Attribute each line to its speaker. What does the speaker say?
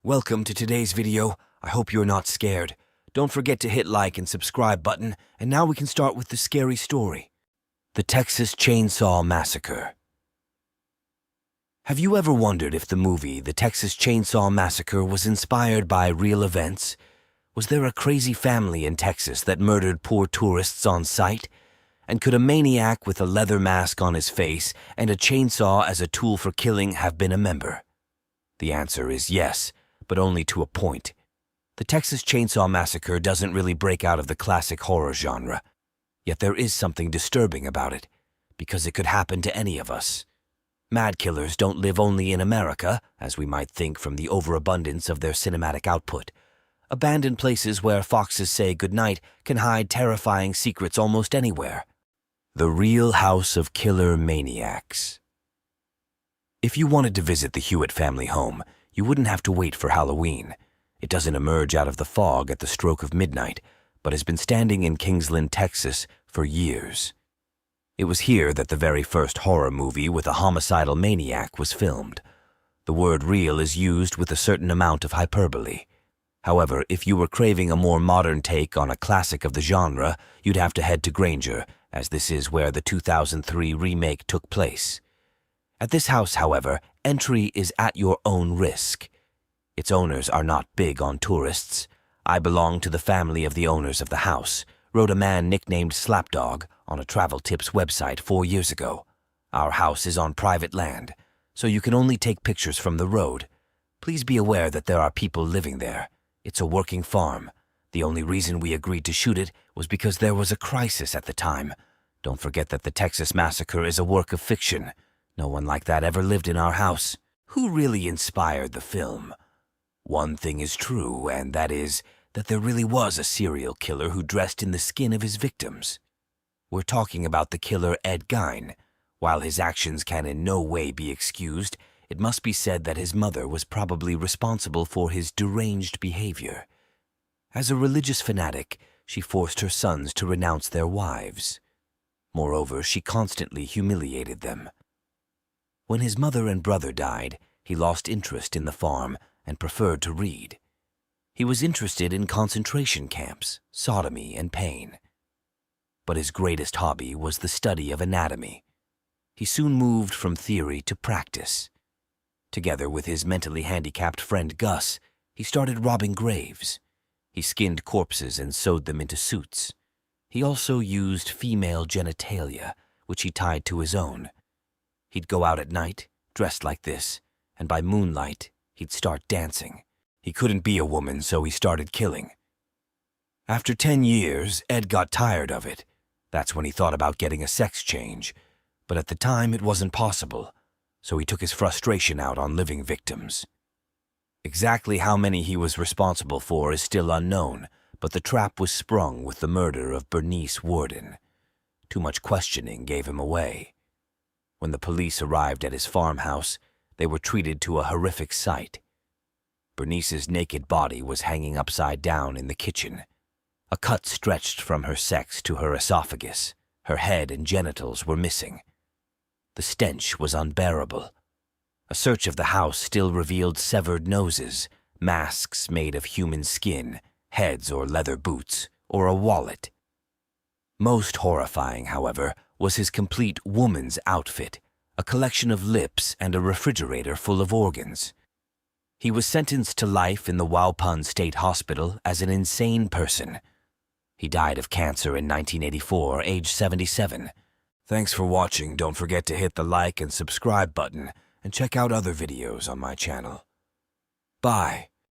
Speaker 1: Welcome to today's video. I hope you're not scared. Don't forget to hit like and subscribe button, and now we can start with the scary story. The Texas Chainsaw Massacre. Have you ever wondered if the movie The Texas Chainsaw Massacre was inspired by real events? Was there a crazy family in Texas that murdered poor tourists on sight? And could a maniac with a leather mask on his face and a chainsaw as a tool for killing have been a member? The answer is yes, but only to a point. The Texas Chainsaw Massacre doesn't really break out of the classic horror genre. Yet there is something disturbing about it, because it could happen to any of us. Mad killers don't live only in America, as we might think from the overabundance of their cinematic output. Abandoned places where foxes say goodnight can hide terrifying secrets almost anywhere. The real house of killer maniacs. If you wanted to visit the Hewitt family home, you wouldn't have to wait for Halloween. It doesn't emerge out of the fog at the stroke of midnight, but has been standing in Kingsland, Texas, for years. It was here that the very first horror movie with a homicidal maniac was filmed. The word real is used with a certain amount of hyperbole. However, if you were craving a more modern take on a classic of the genre, you'd have to head to Granger, as this is where the 2003 remake took place. At this house, however, entry is at your own risk. Its owners are not big on tourists. I belong to the family of the owners of the house, wrote a man nicknamed Slapdog on a travel tips website 4 years ago. Our house is on private land, so you can only take pictures from the road. Please be aware that there are people living there. It's a working farm. The only reason we agreed to shoot it was because there was a crisis at the time. Don't forget that the Texas Massacre is a work of fiction. No one like that ever lived in our house. Who really inspired the film? One thing is true, and that is that there really was a serial killer who dressed in the skin of his victims. We're talking about the killer Ed Gein. While his actions can in no way be excused, it must be said that his mother was probably responsible for his deranged behavior. As a religious fanatic, she forced her sons to renounce their wives. Moreover, she constantly humiliated them. When his mother and brother died, he lost interest in the farm and preferred to read. He was interested in concentration camps, sodomy, and pain. But his greatest hobby was the study of anatomy. He soon moved from theory to practice. Together with his mentally handicapped friend Gus, he started robbing graves. He skinned corpses and sewed them into suits. He also used female genitalia, which he tied to his own. He'd go out at night, dressed like this, and by moonlight, he'd start dancing. He couldn't be a woman, so he started killing. After 10 years, Ed got tired of it. That's when he thought about getting a sex change. But at the time, it wasn't possible, so he took his frustration out on living victims. Exactly how many he was responsible for is still unknown, but the trap was sprung with the murder of Bernice Worden. Too much questioning gave him away. When the police arrived at his farmhouse, they were treated to a horrific sight. Bernice's naked body was hanging upside down in the kitchen. A cut stretched from her sex to her esophagus. Her head and genitals were missing. The stench was unbearable. A search of the house still revealed severed noses, masks made of human skin, heads or leather boots, or a wallet. Most horrifying, however, was his complete woman's outfit, a collection of lips and a refrigerator full of organs. He was sentenced to life in the Waupun State Hospital as an insane person. He died of cancer in 1984, age 77. Thanks for watching. Don't forget to hit the like and subscribe button and check out other videos on my channel. Bye.